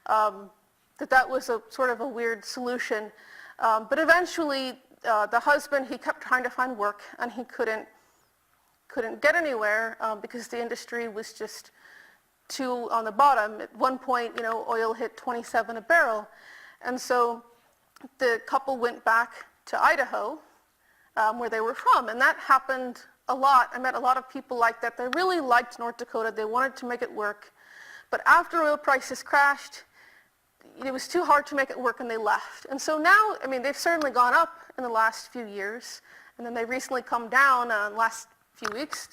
that was a sort of a weird solution. But eventually, the husband, he kept trying to find work, and he couldn't get anywhere because the industry was just too on the bottom. At one point, you know, oil hit 27 a barrel. And so the couple went back to Idaho, where they were from. And that happened a lot. I met a lot of people like that. They really liked North Dakota. They wanted to make it work. But after oil prices crashed, it was too hard to make it work, and they left. And so now, I mean, they've certainly gone up in the last few years, and then they recently come down in the last few weeks.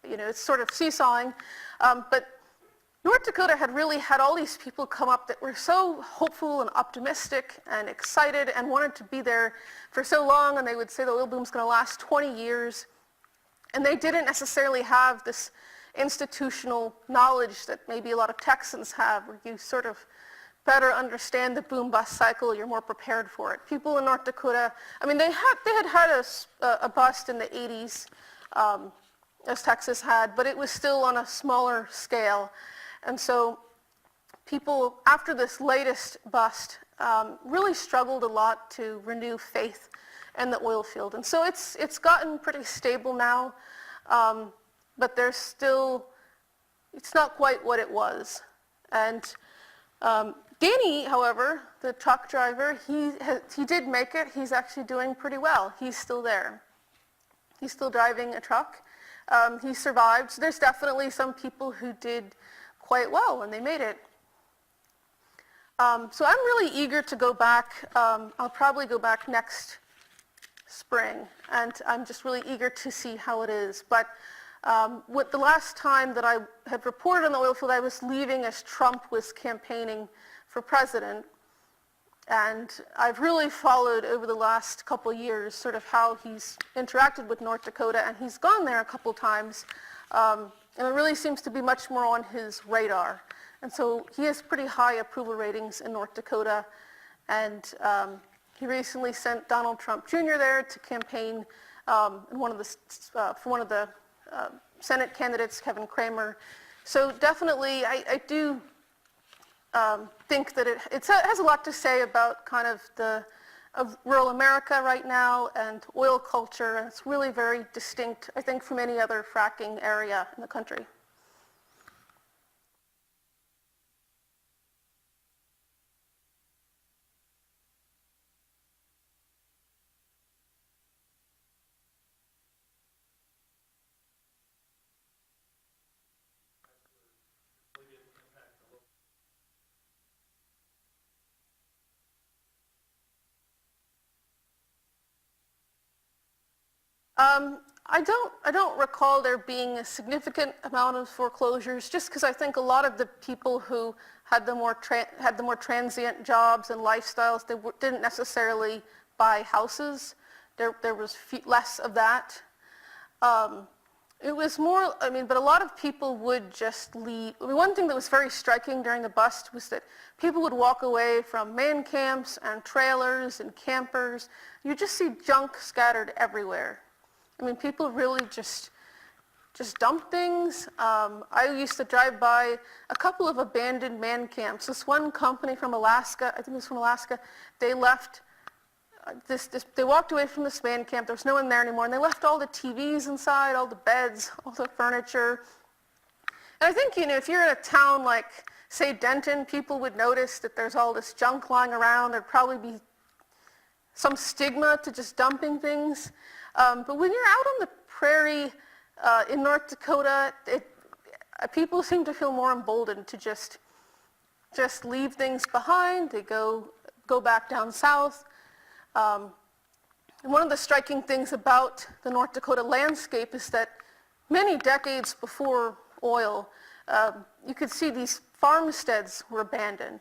You know, it's sort of seesawing. But North Dakota had really had all these people come up that were so hopeful and optimistic and excited and wanted to be there for so long, and they would say the oil boom's going to last 20 years. And they didn't necessarily have this institutional knowledge that maybe a lot of Texans have, where you sort of better understand the boom-bust cycle, you're more prepared for it. People in North Dakota, I mean, they had a bust in the 80s, as Texas had, but it was still on a smaller scale. And so people, after this latest bust, really struggled a lot to renew faith in the oil field. And so it's gotten pretty stable now, but there's still, it's not quite what it was. And Danny, however, the truck driver, he did make it. He's actually doing pretty well. He's still there. He's still driving a truck. He survived. So there's definitely some people who did quite well when they made it. So I'm really eager to go back. I'll probably go back next spring, and I'm just really eager to see how it is. But with the last time that I had reported on the oil field, I was leaving as Trump was campaigning for president. And I've really followed over the last couple of years sort of how he's interacted with North Dakota, and he's gone there a couple times. And it really seems to be much more on his radar. And so he has pretty high approval ratings in North Dakota. And he recently sent Donald Trump Jr. there to campaign for one of the Senate candidates, Kevin Cramer. So definitely, I do think that it has a lot to say about kind of rural America right now and oil culture, and it's really very distinct, I think, from any other fracking area in the country. I don't recall there being a significant amount of foreclosures, just because I think a lot of the people who had the more transient jobs and lifestyles, they didn't necessarily buy houses. There was less of that. It was more, but a lot of people would just leave. One thing that was very striking during the bust was that people would walk away from man camps and trailers and campers. You just see junk scattered everywhere. People really just dump things. I used to drive by a couple of abandoned man camps. This one company from Alaska, I think it was from Alaska, they left they walked away from this man camp. There was no one there anymore, and they left all the TVs inside, all the beds, all the furniture. And I think, if you're in a town like, say, Denton, people would notice that there's all this junk lying around. There'd probably be some stigma to just dumping things. But when you're out on the prairie in North Dakota, people seem to feel more emboldened to just leave things behind. They go back down south. And one of the striking things about the North Dakota landscape is that many decades before oil, you could see these farmsteads were abandoned.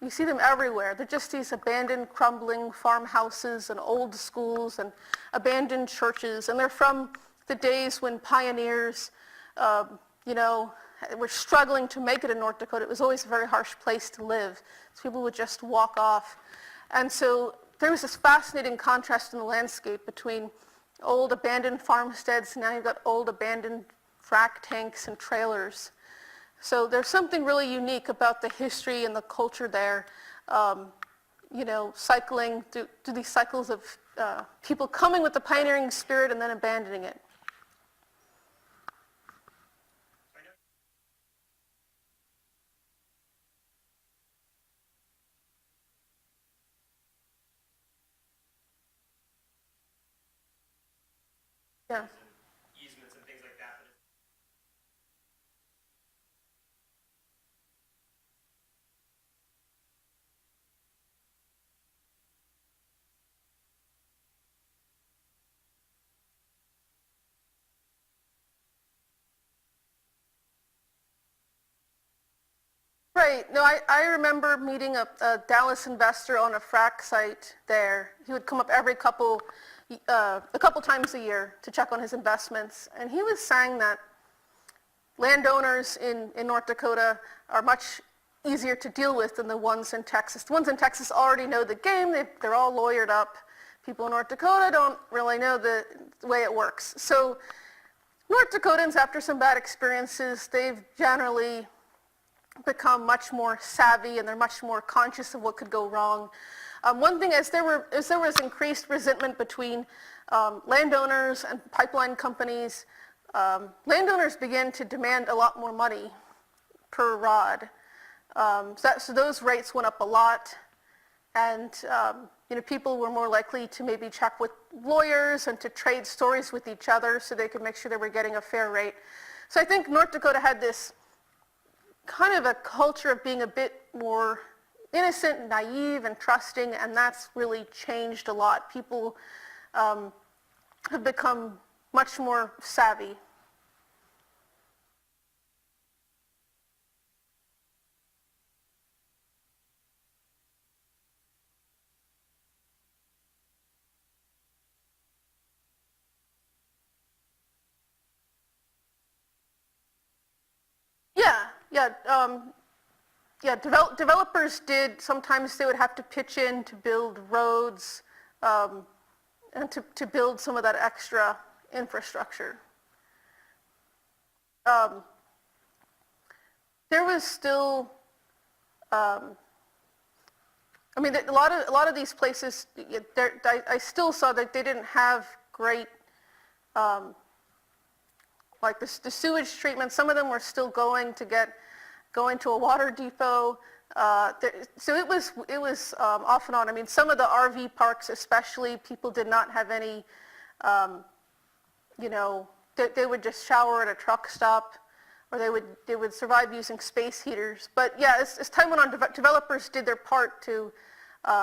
You see them everywhere. They're just these abandoned, crumbling farmhouses and old schools and abandoned churches. And they're from the days when pioneers, were struggling to make it in North Dakota. It was always a very harsh place to live. So people would just walk off. And so there was this fascinating contrast in the landscape between old abandoned farmsteads, and now you've got old abandoned frack tanks and trailers. So there's something really unique about the history and the culture there, cycling through these cycles of people coming with the pioneering spirit and then abandoning it. Yeah. Easements and things like that. Right. No, I remember meeting a Dallas investor on a frac site there. He would come up every a couple times a year to check on his investments. And he was saying that landowners in North Dakota are much easier to deal with than the ones in Texas. The ones in Texas already know the game. They're all lawyered up. People in North Dakota don't really know the way it works. So North Dakotans, after some bad experiences, they've generally become much more savvy and they're much more conscious of what could go wrong. One thing is there was increased resentment between landowners and pipeline companies. Landowners began to demand a lot more money per rod. So those rates went up a lot, and people were more likely to maybe check with lawyers and to trade stories with each other so they could make sure they were getting a fair rate. So I think North Dakota had this kind of a culture of being a bit more innocent, naive, and trusting, and that's really changed a lot. People have become much more savvy. Developers sometimes they would have to pitch in to build roads and to build some of that extra infrastructure. There was still, a lot of these places, I still saw that they didn't have great, like the sewage treatment. Some of them were still going to a water depot. So it was off and on. Some of the RV parks especially, people did not have any, they would just shower at a truck stop, or they would survive using space heaters. But yeah, as time went on, developers did their part a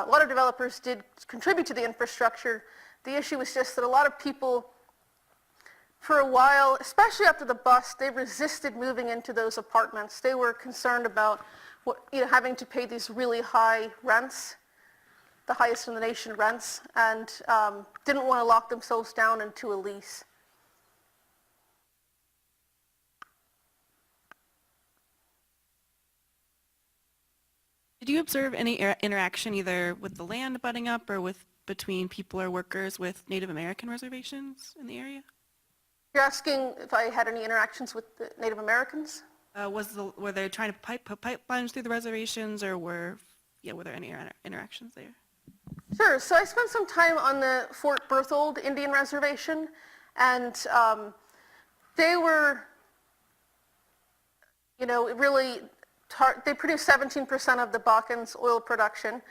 lot of developers did contribute to the infrastructure. The issue was just that a lot of people, for a while, especially after the bust, they resisted moving into those apartments. They were concerned about having to pay these really high rents, the highest in the nation rents, and didn't want to lock themselves down into a lease. Did you observe any interaction either with the land abutting up or between people or workers with Native American reservations in the area? You're asking if I had any interactions with the Native Americans? Were they trying to put pipelines through the reservations, or were there any interactions there? Sure. So I spent some time on the Fort Berthold Indian Reservation, and they were, really, they produce 17% of the Bakken's oil production.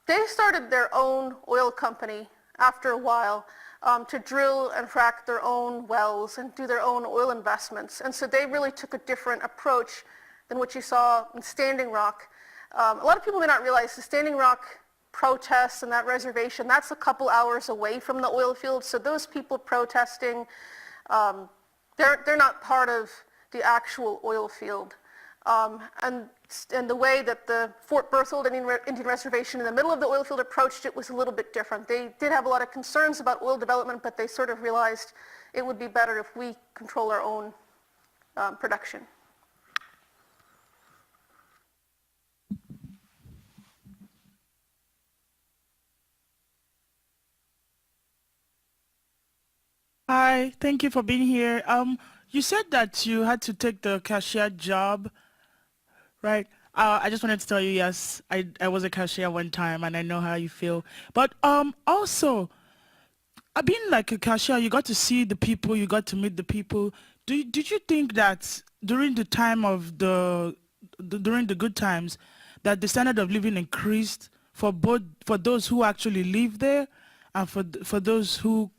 They started their own oil company after a while to drill and frack their own wells and do their own oil investments. And so they really took a different approach than what you saw in Standing Rock. A lot of people may not realize the Standing Rock protests and that reservation, that's a couple hours away from the oil field. So those people protesting, they're not part of the actual oil field. And the way that the Fort Berthold Indian Reservation in the middle of the oil field approached it was a little bit different. They did have a lot of concerns about oil development, but they sort of realized it would be better if we control our own production. Hi, thank you for being here. You said that you had to take the cashier job, right? I just wanted to tell you, yes, I was a cashier one time, and I know how you feel. But also, being like a cashier, you got to see the people, you got to meet the people. Did you think that during the time of during the good times, that the standard of living increased for those who actually live there, and for those who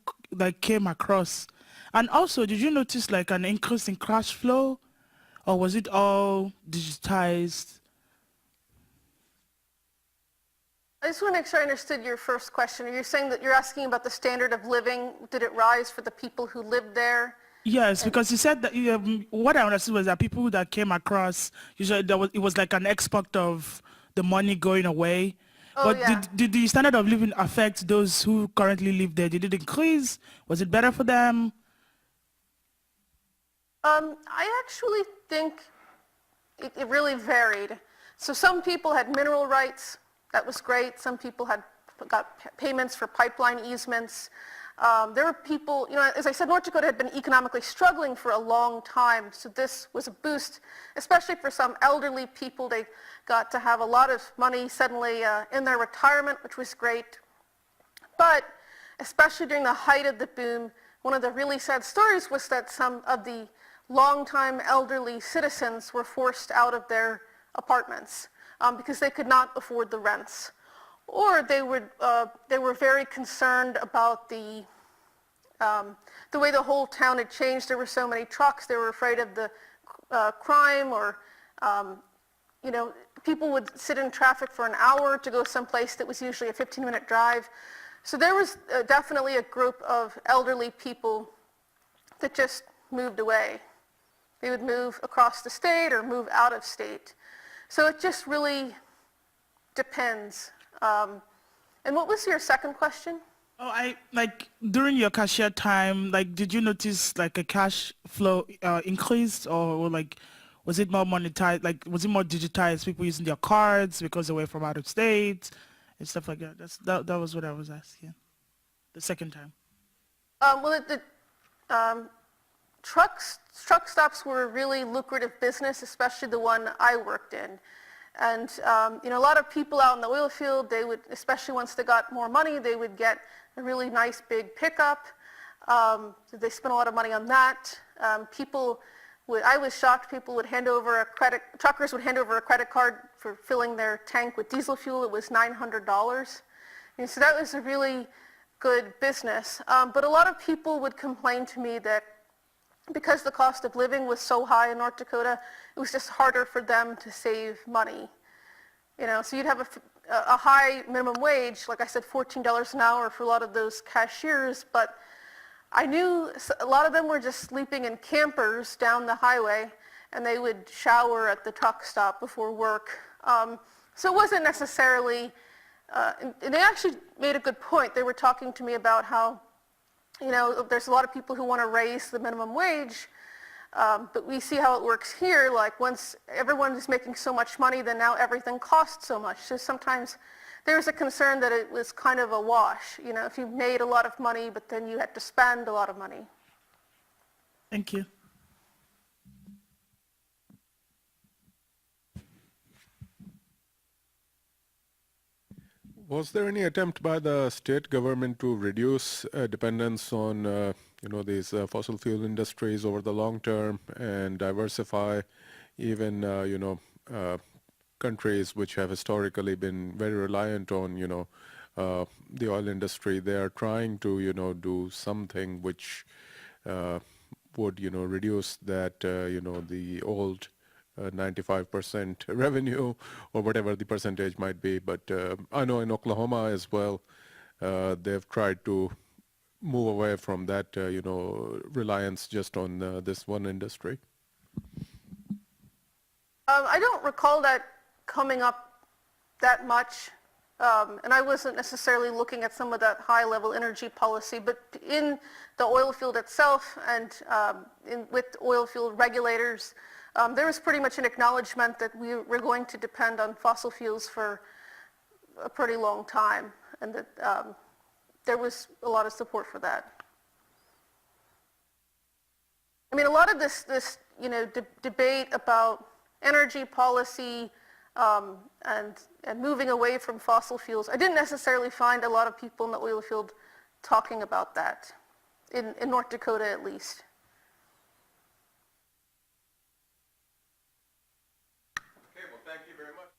came across? And also, did you notice like an increase in cash flow, or was it all digitized? I just want to make sure I understood your first question. You're saying that you're asking about the standard of living. Did it rise for the people who lived there Yes, because you said that what I understood was that people that came across, usually it was like an export of the money going away. Oh, But yeah. did the standard of living affect those who currently live there? Did it increase? Was it better for them? I actually think it really varied. So some people had mineral rights. That was great. Some people got payments for pipeline easements. There were people, as I said, North Dakota had been economically struggling for a long time, so this was a boost, especially for some elderly people. They got to have a lot of money suddenly in their retirement, which was great. But especially during the height of the boom, one of the really sad stories was that some of the longtime elderly citizens were forced out of their apartments because they could not afford the rents. Or they were very concerned about the way the whole town had changed. There were so many trucks. They were afraid of the crime, or people would sit in traffic for an hour to go someplace that was usually a 15-minute drive. So there was definitely a group of elderly people that just moved away. They would move across the state or move out of state. So it just really depends. And what was your second question? Oh, during your cashier time, did you notice a cash flow increase, or was it more monetized? Was it more digitized? People using their cards because they were from out of state and stuff like that. That was what I was asking. The second time. Truck stops were a really lucrative business, especially the one I worked in. And a lot of people out in the oil field, they would, especially once they got more money, they would get a really nice big pickup. They spent a lot of money on that. I was shocked, truckers would hand over a credit card for filling their tank with diesel fuel. It was $900. And so that was a really good business. But a lot of people would complain to me that because the cost of living was so high in North Dakota, it was just harder for them to save money. So you'd have a high minimum wage, like I said, $14 an hour for a lot of those cashiers, but I knew a lot of them were just sleeping in campers down the highway, and they would shower at the truck stop before work. So it wasn't necessarily, and they actually made a good point. They were talking to me about how there's a lot of people who want to raise the minimum wage, but we see how it works here. Once everyone is making so much money, then now everything costs so much. So sometimes there's a concern that it was kind of a wash. If you made a lot of money, but then you had to spend a lot of money. Thank you. Was there any attempt by the state government to reduce dependence on, these fossil fuel industries over the long term and diversify even, countries which have historically been very reliant on, the oil industry? They are trying to, do something which would, reduce that, the old 95% revenue or whatever the percentage might be. But I know in Oklahoma as well, they've tried to move away from that, reliance just on this one industry. I don't recall that coming up that much, and I wasn't necessarily looking at some of that high-level energy policy, but in the oil field itself and with oil field regulators, there was pretty much an acknowledgement that we were going to depend on fossil fuels for a pretty long time, and that there was a lot of support for that. I mean, a lot of this debate about energy policy and moving away from fossil fuels, I didn't necessarily find a lot of people in the oil field talking about that, in North Dakota at least. Okay, well, thank you very much.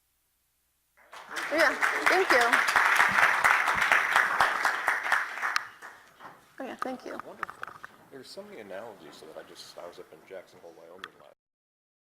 Yeah, thank you. Oh yeah, thank you. Wonderful. There's so many analogies to that. I was up in Jackson Hole, Wyoming